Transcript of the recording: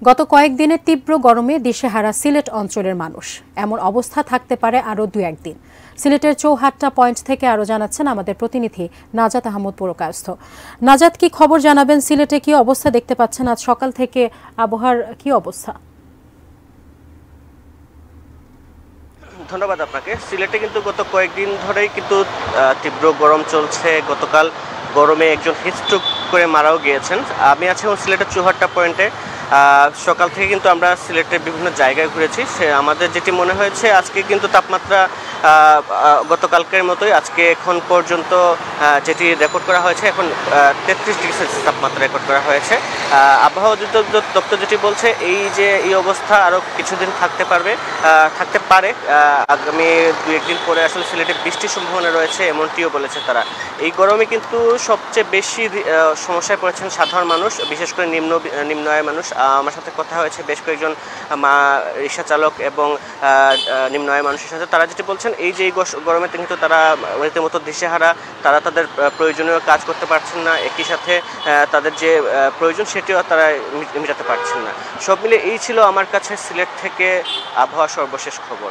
গত কয়েকদিনের তীব্র গরমে দিশেহারা সিলেট অঞ্চলের মানুষ। এমন অবস্থা থাকতে পারে আরও 2-1 দিন। সিলেটের চৌহাট্টা পয়েন্ট থেকে আরও জানাচ্ছেন আমাদের প্রতিনিধি নাজাত আহমদ পুরকায়স্থ। নাজাত, কি খবর জানাবেন? সিলেটে কি অবস্থা দেখতে পাচ্ছেন? আজ সকাল থেকে আবহাওয়ার কি অবস্থা? ধন্যবাদ আপনাকে। সিলেটে কিন্তু গত কয়েকদিন ধরেই কিন্তু তীব্র গরম চলছে। গতকাল গরমে একজন হিটস্ট্রোক করে মারাও গিয়েছেন। আমি আছি সিলেটের চৌহাট্টা পয়েন্টে। সকাল থেকে কিন্তু আমরা সিলেটের বিভিন্ন জায়গায় ঘুরেছি। আমাদের যেটি মনে হয়েছে, আজকে কিন্তু তাপমাত্রা গতকালকের মতোই। আজকে এখন পর্যন্ত যেটি রেকর্ড করা হয়েছে, এখন 33 ডিগ্রি সেলসিয়াস তাপমাত্রা রেকর্ড করা হয়েছে। আবহাওয়া দপ্তর যেটি বলছে, এই অবস্থা আরও কিছুদিন থাকতে পারে। আগামী 2-1 দিন পরে আসলে সিলেটে বৃষ্টির সম্ভাবনা রয়েছে, এমনটিও বলেছে তারা। এই গরমে কিন্তু সবচেয়ে বেশি সমস্যায় পড়েছেন সাধারণ মানুষ, বিশেষ করে নিম্ন আয়ের মানুষ। আমার সাথে কথা হয়েছে বেশ কয়েকজন রিক্সা চালক এবং নিম্ন আয়ের মানুষের সাথে। তারা যেটি বলছেন, এই গরমে কিন্তু তারা রীতিমতো দিশেহারা। তারা তাদের প্রয়োজনীয় কাজ করতে পারছেন না, একই সাথে তাদের যে প্রয়োজন সেটিও তারা মেটাতে পারছেন না। সব মিলে এই ছিল আমার কাছে সিলেট থেকে আবহাওয়া সর্বশেষ খবর।